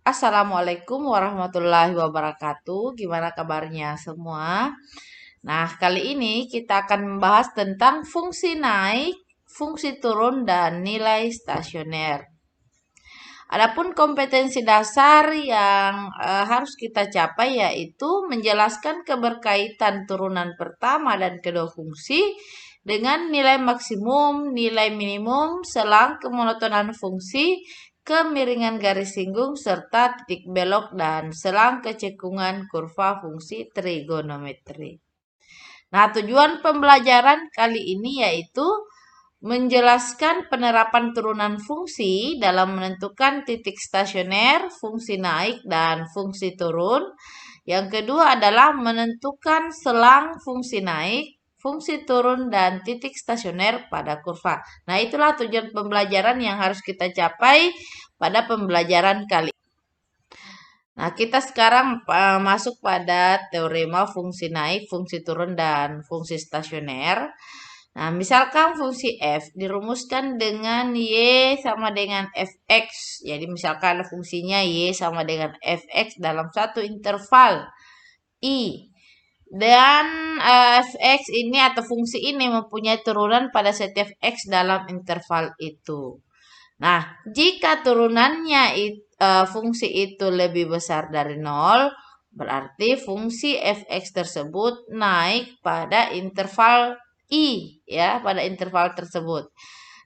Assalamualaikum warahmatullahi wabarakatuh. Gimana kabarnya semua? Nah, kali ini kita akan membahas tentang fungsi naik, fungsi turun, dan nilai stasioner. Adapun kompetensi dasar yang harus kita capai yaitu menjelaskan keberkaitan turunan pertama dan kedua fungsi dengan nilai maksimum, nilai minimum, selang kemonotonan fungsi, kemiringan garis singgung, serta titik belok dan selang kecekungan kurva fungsi trigonometri. Nah, tujuan pembelajaran kali ini yaitu menjelaskan penerapan turunan fungsi dalam menentukan titik stasioner, fungsi naik, dan fungsi turun. Yang kedua adalah menentukan selang fungsi naik, fungsi turun, dan titik stasioner pada kurva. Nah, itulah tujuan pembelajaran yang harus kita capai pada pembelajaran kali ini. Nah, kita sekarang masuk pada teorema fungsi naik, fungsi turun, dan fungsi stasioner. Nah, misalkan fungsi f dirumuskan dengan y sama dengan fx. Jadi, misalkan fungsinya y sama dengan fx dalam satu interval i. Dan fx ini atau fungsi ini mempunyai turunan pada setiap x dalam interval itu. Nah, jika turunannya fungsi itu lebih besar dari 0, berarti fungsi fx tersebut naik pada interval i, ya, pada interval tersebut.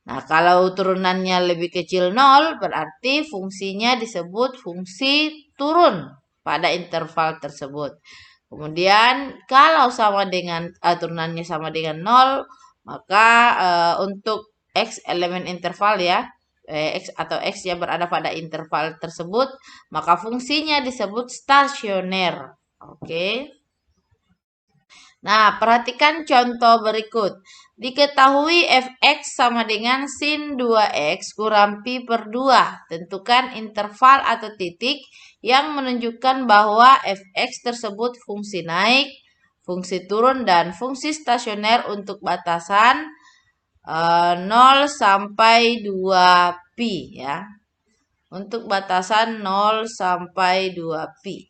Nah, kalau turunannya lebih kecil 0, berarti fungsinya disebut fungsi turun pada interval tersebut. Kemudian, kalau sama dengan turunannya sama dengan 0, maka untuk x elemen interval ya, x atau x yang berada pada interval tersebut, maka fungsinya disebut stasioner. Oke. Nah, perhatikan contoh berikut. Diketahui fx sama dengan sin 2x kurang pi per 2. Tentukan interval atau titik yang menunjukkan bahwa fx tersebut fungsi naik, fungsi turun, dan fungsi stasioner untuk batasan 0 sampai 2 pi ya. Untuk batasan 0 sampai 2 pi.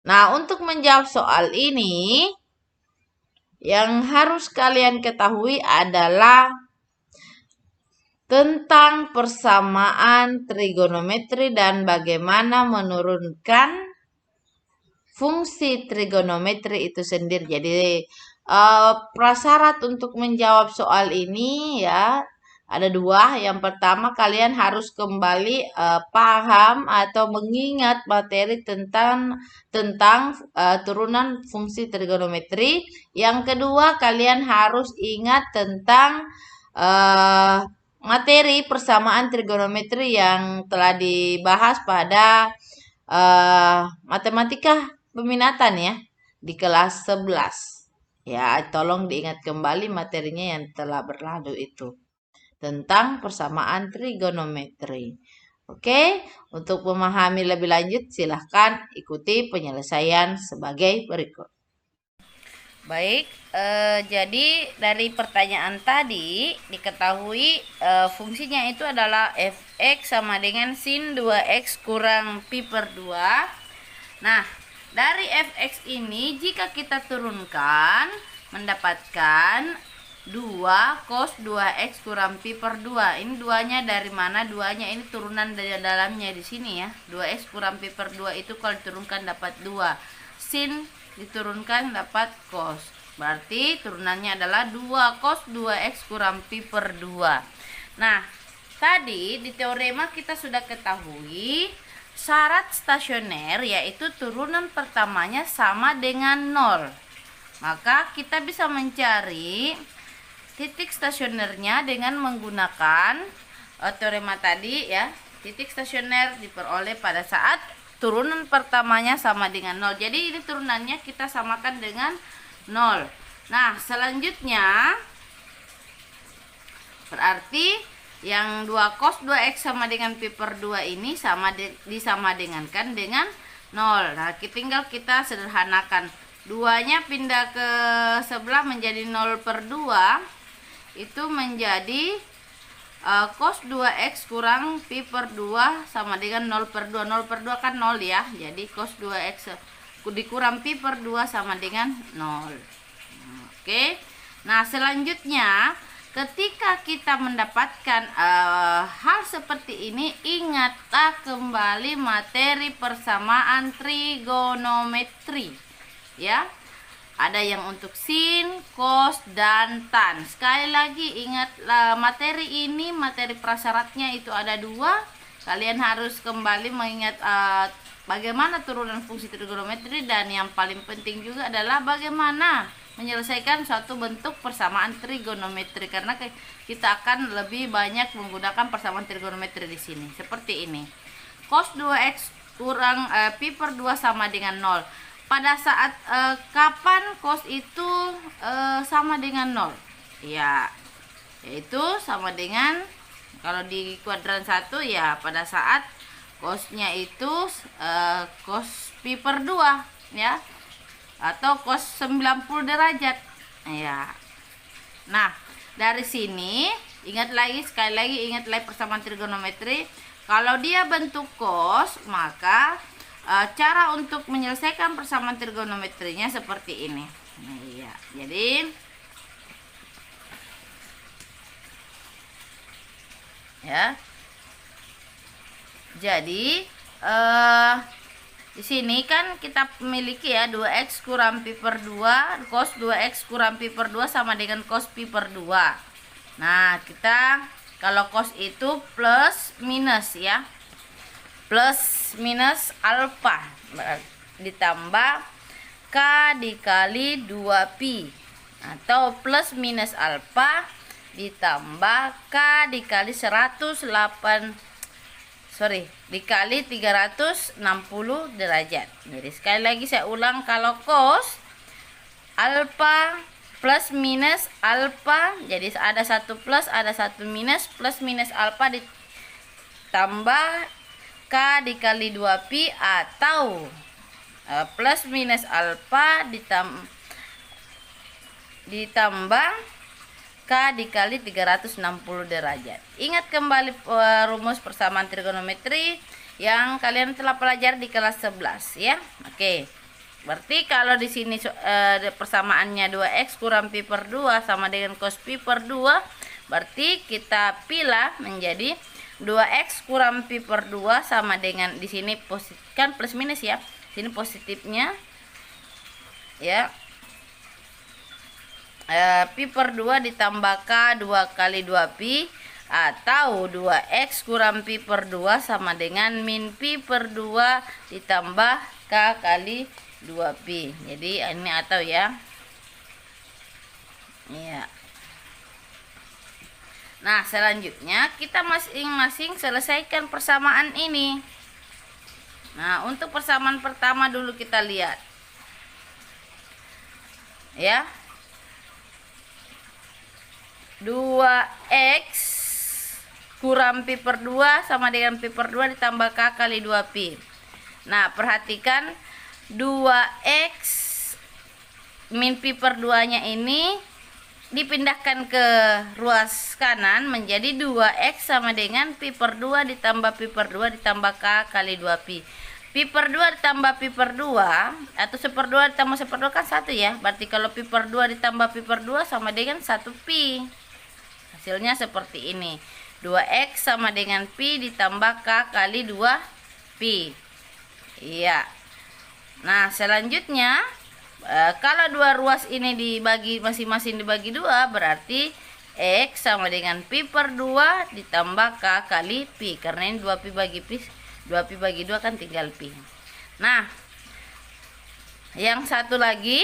Nah, untuk menjawab soal ini, yang harus kalian ketahui adalah tentang persamaan trigonometri dan bagaimana menurunkan fungsi trigonometri itu sendiri. Jadi, prasyarat untuk menjawab soal ini ya ada dua. Yang pertama, kalian harus kembali paham atau mengingat materi tentang turunan fungsi trigonometri. Yang kedua, kalian harus ingat tentang materi persamaan trigonometri yang telah dibahas pada matematika peminatan ya di kelas 11. Ya, tolong diingat kembali materinya yang telah berlalu itu tentang persamaan trigonometri. Oke, untuk memahami lebih lanjut silahkan ikuti penyelesaian sebagai berikut. Baik, jadi dari pertanyaan tadi diketahui fungsinya itu adalah fx sama dengan sin 2x kurang pi per 2. Nah, dari fx ini jika kita turunkan mendapatkan 2 cos 2x kurang pi per 2. Ini duanya dari mana? Duanya ini turunan dari dalamnya di sini ya. 2x kurang pi per 2 itu kalau diturunkan dapat 2. Sin diturunkan dapat cos. Berarti turunannya adalah 2 cos 2x kurang pi per 2. Nah, tadi di teorema kita sudah ketahui syarat stasioner yaitu turunan pertamanya sama dengan 0. Maka kita bisa mencari titik stasionernya dengan menggunakan teorema tadi ya. Titik stasioner diperoleh pada saat turunan pertamanya sama dengan 0. Jadi ini turunannya kita samakan dengan 0. Nah, selanjutnya berarti yang 2 cos 2x sama dengan pi per 2 ini disama dengankan dengan 0. Nah, tinggal kita sederhanakan. 2-nya pindah ke sebelah menjadi 0 per 2. Itu menjadi cos 2x kurang pi per 2 sama dengan 0 per 2. 0 per 2 kan 0 ya. Jadi cos 2x dikurang pi per 2 sama dengan 0. Oke. Nah, selanjutnya ketika kita mendapatkan hal seperti ini, ingatlah kembali materi persamaan trigonometri. Ya. Ada yang untuk sin, cos, dan tan. Sekali lagi ingatlah materi ini, materi prasyaratnya itu ada 2. Kalian harus kembali mengingat bagaimana turunan fungsi trigonometri, dan yang paling penting juga adalah bagaimana menyelesaikan suatu bentuk persamaan trigonometri, karena kita akan lebih banyak menggunakan persamaan trigonometri di sini. Seperti ini. Cos 2x kurang pi per 2 sama dengan 0. Pada saat kapan cos itu sama dengan 0? Ya, yaitu sama dengan, kalau di kuadran 1 ya pada saat cosnya itu cos pi per 2 ya, atau cos 90 derajat ya. Nah, dari sini sekali lagi ingat lagi persamaan trigonometri. Kalau dia bentuk cos, maka cara untuk menyelesaikan persamaan trigonometrinya seperti ini. Iya, jadi di sini kan kita memiliki ya 2x kurang pi per 2, cos 2x kurang pi per 2 sama dengan cos pi per 2. Nah, kita kalau cos itu plus minus ya. Plus minus alfa ditambah k dikali 2pi, atau plus minus alfa ditambah k dikali dikali 360 derajat. Jadi sekali lagi saya ulang, kalau cos alfa plus minus alfa, jadi ada satu plus ada satu minus, plus minus alfa ditambah k dikali 2pi, atau plus minus alfa ditambah k dikali 360 derajat. Ingat kembali rumus persamaan trigonometri yang kalian telah pelajari di kelas 11 ya. Oke. Berarti kalau di sini persamaannya 2x kurang pi per 2 sama dengan cos pi per 2, berarti kita pilih menjadi 2x kurang pi per 2 sama dengan, di sini kan plus minus ya. Sini positifnya ya. Pi per 2 ditambah k 2 kali 2pi, atau 2x kurang pi per 2 sama dengan min pi per 2 ditambah k kali 2pi. Jadi ini atau ya. Iya. Nah, selanjutnya kita masing-masing selesaikan persamaan ini. Nah, untuk persamaan pertama dulu kita lihat. Ya. 2x kurang pi per 2 sama dengan pi per 2 ditambah k kali 2pi. Nah, perhatikan 2x min pi per 2-nya ini dipindahkan ke ruas kanan menjadi 2x sama dengan pi per 2 ditambah pi per 2 ditambah k kali 2pi. Pi per 2 ditambah pi per 2 atau 1/2 ditambah 1/2 kan 1 ya. Berarti kalau pi per 2 ditambah pi per 2 sama dengan 1pi. Hasilnya seperti ini. 2x sama dengan pi ditambah k kali 2pi. Iya. Nah, selanjutnya kalau dua ruas ini dibagi masing-masing dibagi 2, berarti x sama dengan pi per 2 ditambah k kali pi, karena ini 2pi bagi pi, 2pi bagi 2 kan tinggal pi. Nah, yang satu lagi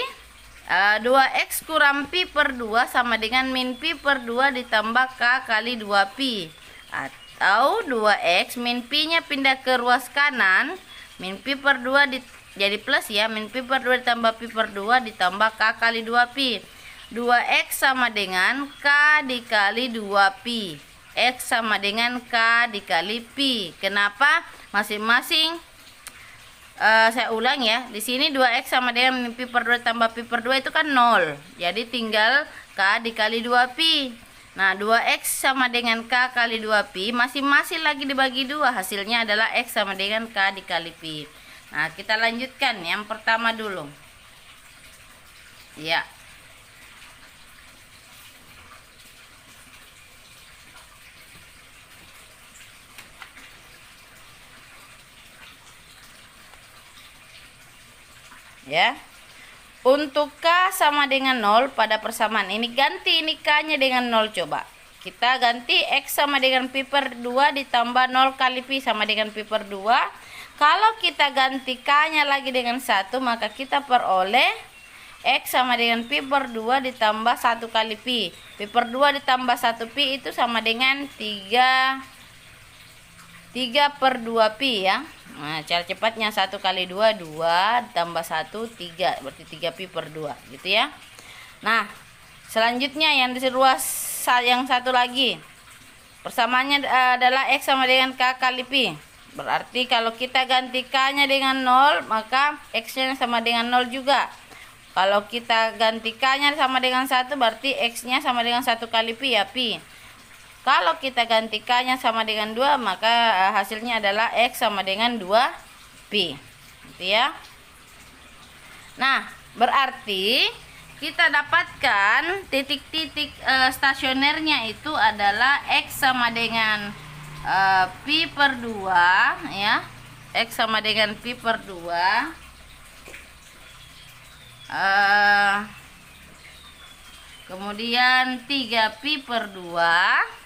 2x kurang pi per 2 sama dengan min pi per 2 ditambah k kali 2pi, atau 2x min pi nya pindah ke ruas kanan, min pi per 2 jadi plus ya, min pi per 2 ditambah pi per 2 ditambah k kali 2pi. 2x sama dengan k dikali 2pi. X sama dengan k dikali pi. Kenapa? Masing-masing saya ulang ya. Di sini 2x sama dengan min pi per 2 ditambah pi per 2 itu kan 0. Jadi tinggal k dikali 2pi. Nah, 2X sama dengan K kali 2Pi, masing-masing lagi dibagi 2, hasilnya adalah X sama dengan K dikali Pi. Nah, kita lanjutkan yang pertama dulu. Ya. Ya. Untuk K sama dengan 0 pada persamaan ini, ganti ini K-nya dengan 0 coba. Kita ganti X sama dengan pi per 2 ditambah 0 kali pi sama dengan pi per 2. Kalau kita ganti K-nya lagi dengan 1, maka kita peroleh X sama dengan pi per 2 ditambah 1 kali pi. Pi per 2 ditambah 1 pi itu sama dengan 3 per 2 pi ya. Nah, cara cepatnya 1 kali 2, 2 ditambah 1, 3. Berarti 3 pi per 2 gitu ya. Nah, selanjutnya yang disuruh yang satu lagi. Persamaannya adalah X sama dengan K kali pi. Berarti kalau kita ganti K-nya dengan 0, maka X-nya sama dengan 0 juga. Kalau kita ganti K-nya sama dengan 1, berarti X-nya sama dengan 1 kali pi ya, pi. Kalau kita ganti K-nya sama dengan 2, maka hasilnya adalah X sama dengan 2Pi. Gitu ya. Nah, berarti kita dapatkan titik-titik stasionernya itu adalah X sama dengan pi per 2 ya. X sama dengan pi per 2. Kemudian 3 pi per 2.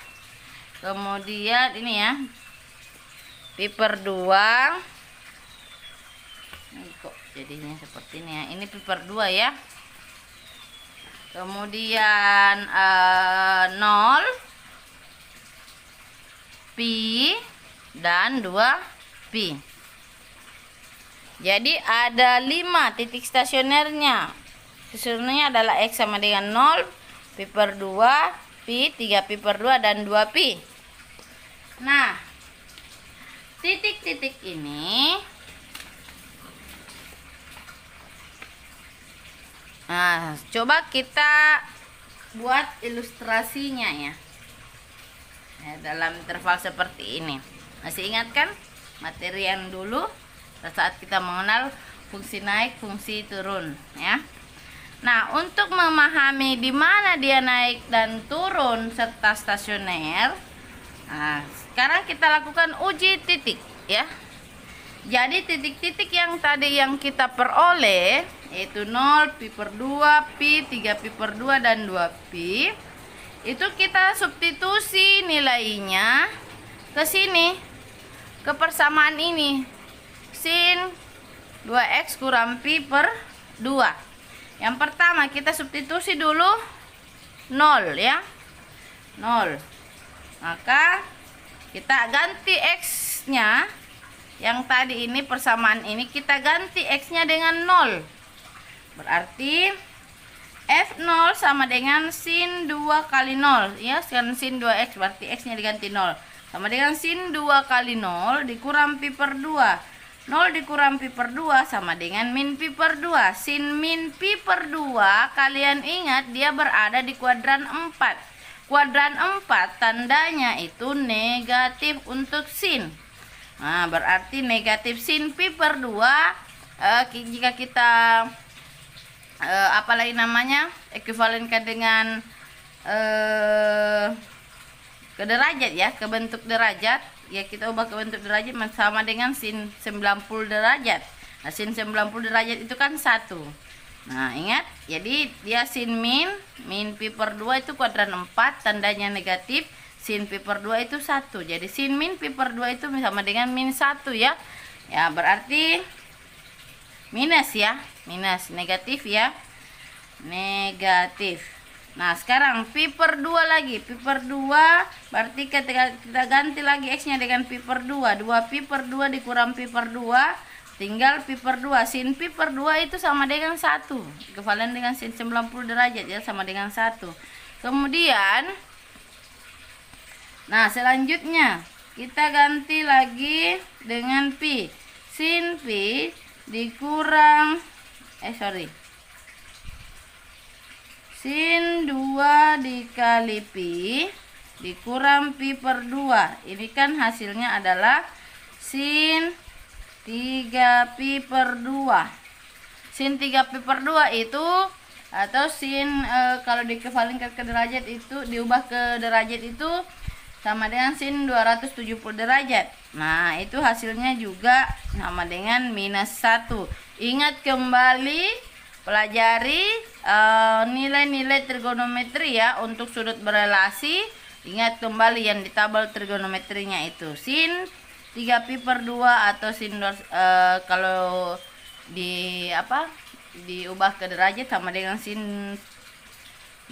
Kemudian ini ya, pi per 2. Ini kok jadinya seperti ini ya. Ini pi per 2 ya. Kemudian 0 pi dan 2 pi. Jadi ada 5 titik stasionernya. Stasionernya adalah X sama dengan 0, pi per 2, pi, 3 pi per 2, dan 2 pi. Nah, titik-titik ini, nah, coba kita buat ilustrasinya ya. Dalam interval seperti ini. Masih ingat kan materi yang dulu saat kita mengenal fungsi naik, fungsi turun ya. Nah, untuk memahami di mana dia naik dan turun serta stasioner, nah, sekarang kita lakukan uji titik ya. Jadi titik-titik yang tadi yang kita peroleh yaitu 0, pi per 2, pi, 3 pi per 2, dan 2 pi, itu kita substitusi nilainya ke sini, ke persamaan ini, sin 2x kurang pi per 2. Yang pertama kita substitusi dulu 0 ya, 0. Maka kita ganti X-nya yang tadi ini, persamaan ini kita ganti X-nya dengan 0. Berarti F0 sama dengan sin 2 kali 0 ya. Sekarang sin 2X berarti X-nya diganti 0. Sama dengan sin 2 kali 0 dikurang pi per 2. 0 dikurang pi per 2 sama dengan min pi per 2. Sin min pi per 2, kalian ingat dia berada di kuadran 4. Kuadran 4 tandanya itu negatif untuk sin. Nah, berarti negatif sin pi per 2 jika kita apalagi namanya ekuivalenkan dengan ke derajat ya, ke bentuk derajat ya, kita ubah ke bentuk derajat sama dengan sin 90 derajat. Nah, sin 90 derajat itu kan 1. Nah, ingat, jadi dia sin min pi per 2 itu kuadran 4, tandanya negatif. Sin pi per 2 itu 1. Jadi sin min pi per 2 itu sama dengan min 1 ya. Ya, berarti minus ya, minus, negatif ya. Negatif. Nah, sekarang pi per 2 lagi. Pi per 2 berarti ketika kita ganti lagi X-nya dengan pi per 2. 2 pi per 2 dikurang pi per 2, tinggal pi per 2. Sin pi per 2 itu sama dengan 1. Ekuivalen dengan sin 90 derajat ya, sama dengan 1. Kemudian, nah selanjutnya kita ganti lagi dengan pi. Sin pi dikurang Sin 2 dikali pi dikurang pi per 2. Ini kan hasilnya adalah sin 3 pi per 2. Sin 3 pi per 2 itu, atau sin kalau dikembalikan ke derajat itu, diubah ke derajat itu sama dengan sin 270 derajat. Nah, itu hasilnya juga sama dengan minus 1. Ingat kembali pelajari nilai-nilai trigonometri ya untuk sudut berelasi. Ingat kembali yang di tabel trigonometrinya itu sin 3 pi per 2 atau sin kalau diubah ke derajat sama dengan sin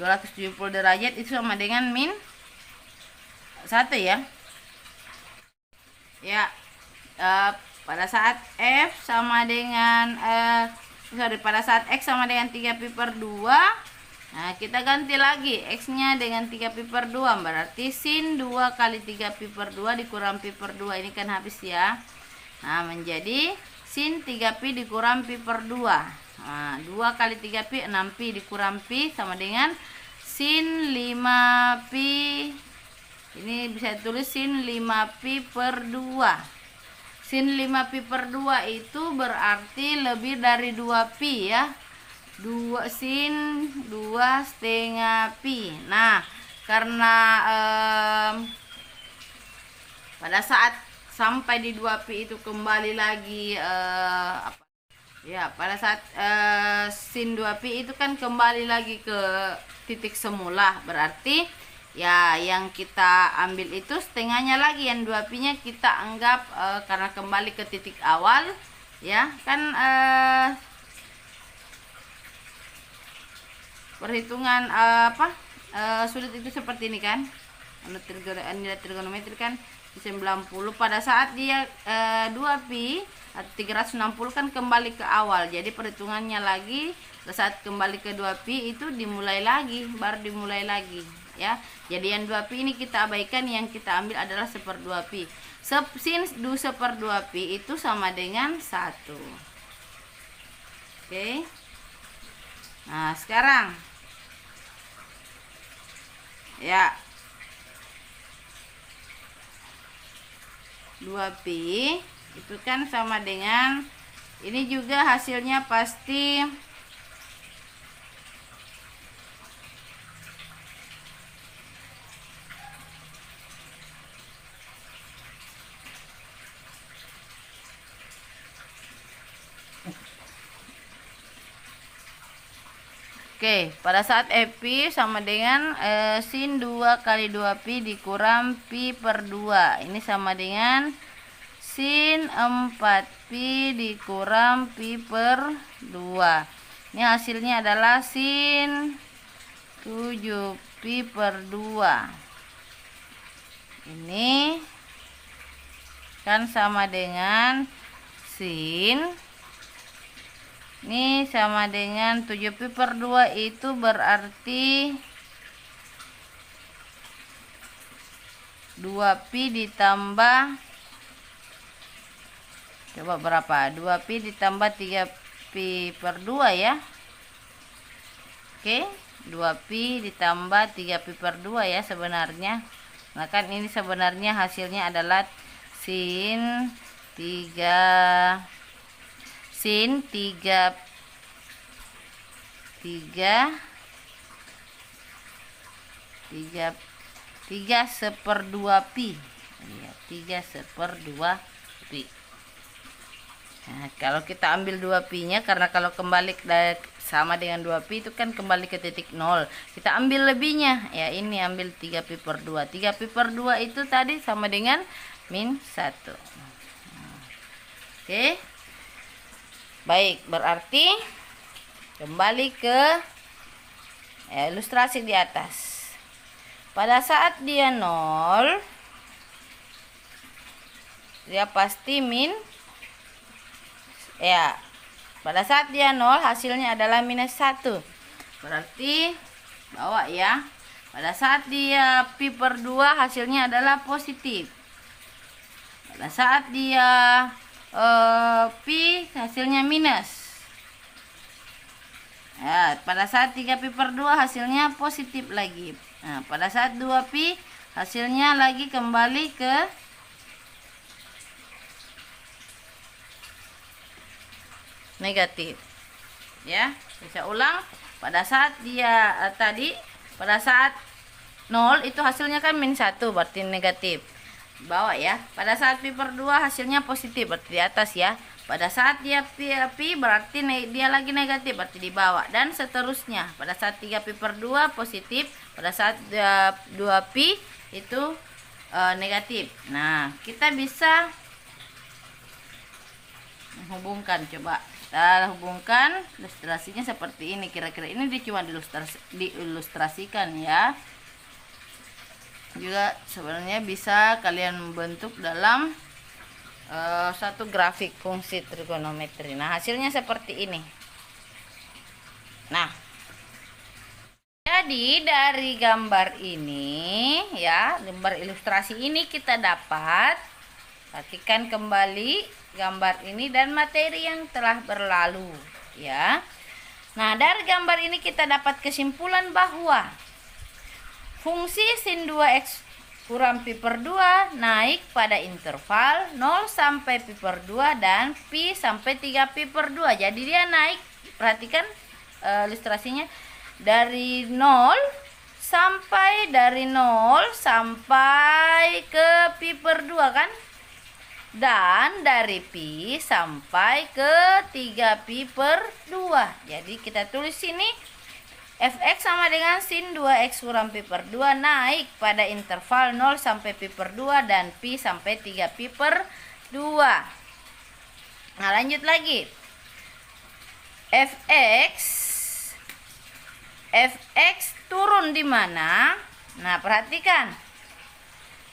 270 derajat itu sama dengan min 1 ya. Ya, pada saat F sama dengan pada saat X sama dengan 3 pi per 2, nah kita ganti lagi X nya dengan 3 pi per 2, berarti sin 2 kali 3 pi per 2 dikurang pi per 2, ini kan habis ya. Nah, menjadi sin 3 pi dikurang pi per 2. Nah, 2 kali 3 pi 6 pi dikurang pi sama dengan sin 5 pi. Ini bisa tulis sin 5 pi per 2. Sin 5 pi per 2 itu berarti lebih dari 2 pi ya. Sin 2 setengah pi. Nah, karena pada saat sampai di 2 pi itu kembali lagi pada saat sin 2 pi itu kan kembali lagi ke titik semula, berarti ya yang kita ambil itu setengahnya lagi, yang 2 pi nya kita anggap karena kembali ke titik awal ya kan. Perhitungan sulit itu seperti ini kan, nilai trigonometri kan 90 pada saat dia 2 pi atau 360 kan kembali ke awal, jadi perhitungannya lagi pada saat kembali ke 2 pi itu dimulai lagi, baru dimulai lagi ya. Jadi yang 2 pi ini kita abaikan, yang kita ambil adalah 1/2 pi. Sin 1/2 pi itu sama dengan 1. Oke. Nah, sekarang ya 2 pi itu kan sama dengan, ini juga hasilnya pasti Oke, pada saat pi sama dengan sin 2 kali 2 pi dikurang pi per 2. Ini sama dengan sin 4 pi dikurang pi per 2. Ini hasilnya adalah sin 7 pi per 2. Ini kan sama dengan sin, ini sama dengan 7 pi per 2 itu berarti 2 pi ditambah, coba berapa, 2 pi ditambah 3 pi per 2 ya. Oke, 2 pi ditambah 3 pi per 2 ya sebenarnya. Nah kan ini sebenarnya hasilnya adalah sin 3 1/2 pi ya, 3/2 pi. Nah, kalau kita ambil 2 pi nya, karena kalau kembali sama dengan 2 pi itu kan kembali ke titik 0, kita ambil lebihnya ya, ini ambil 3 pi per 2. 3 pi per 2 itu tadi sama dengan min 1. Oke. Baik, berarti kembali ke ilustrasi di atas. Pada saat dia 0, dia pasti min ya. Pada saat dia 0 hasilnya adalah minus 1. Berarti bawa ya. Pada saat dia pi per 2 hasilnya adalah positif. Pada saat dia pi hasilnya minus. Ya, pada saat 3pi per 2 hasilnya positif lagi. Nah, pada saat 2pi hasilnya lagi kembali ke negatif. Ya, bisa ulang. Pada saat dia pada saat 0 itu hasilnya kan -1, berarti negatif. Bawah ya. Pada saat pi per 2 hasilnya positif, berarti di atas ya. Pada saat dia pi berarti dia lagi negatif, berarti di bawah, dan seterusnya. Pada saat 3pi per 2 positif, pada saat 2pi itu negatif. Nah, kita bisa menghubungkan, coba kita hubungkan ilustrasinya seperti ini. Kira-kira ini dia cuma diilustrasikan ya. Juga sebenarnya bisa kalian membentuk dalam satu grafik fungsi trigonometri. Nah, hasilnya seperti ini. Nah, jadi dari gambar ini ya, gambar ilustrasi ini kita dapat, perhatikan kembali gambar ini dan materi yang telah berlalu ya. Nah, dari gambar ini kita dapat kesimpulan bahwa fungsi sin 2x kurang pi per 2 naik pada interval 0 sampai pi per 2 dan pi sampai 3pi per 2. Jadi dia naik, perhatikan ilustrasinya, dari 0 sampai ke pi per 2 kan? Dan dari pi sampai ke 3pi per 2. Jadi kita tulis sini fx sama dengan sin 2x kurang pi per 2 naik pada interval 0 sampai pi per 2 dan pi sampai 3pi per 2. Nah, lanjut lagi. fx turun di mana? Nah, perhatikan.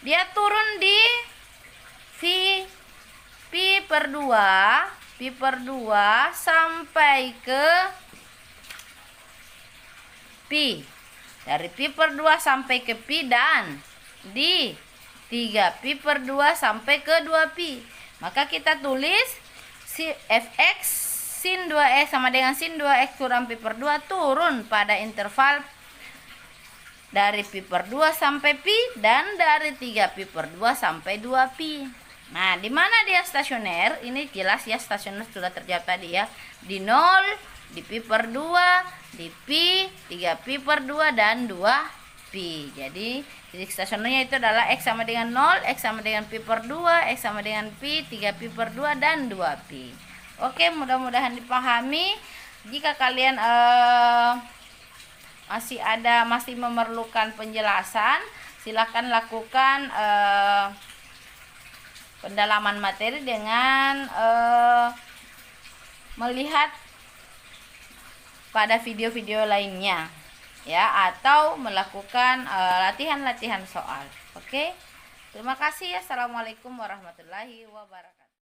Dia turun di pi per 2 sampai ke pi. Dari pi per 2 sampai ke pi dan di 3pi per 2 sampai ke 2pi. Maka kita tulis si fx sin 2x sama dengan sin 2x kurang pi per 2 turun pada interval dari pi per 2 sampai pi dan dari 3pi per 2 sampai 2pi. Nah, di mana dia stasioner? Ini jelas ya, stasioner sudah terjawab tadi ya. Di 0, di pi per 2, di pi, 3pi per 2 dan 2pi. Jadi titik stasionernya itu adalah x sama dengan 0, x sama dengan pi per 2, x sama dengan pi, 3pi per 2 dan 2pi. Oke, mudah-mudahan dipahami. Jika kalian masih memerlukan penjelasan, silakan lakukan pendalaman materi dengan melihat pada video-video lainnya ya, atau melakukan latihan-latihan soal. Oke, terima kasih. Assalamualaikum warahmatullahi wabarakatuh.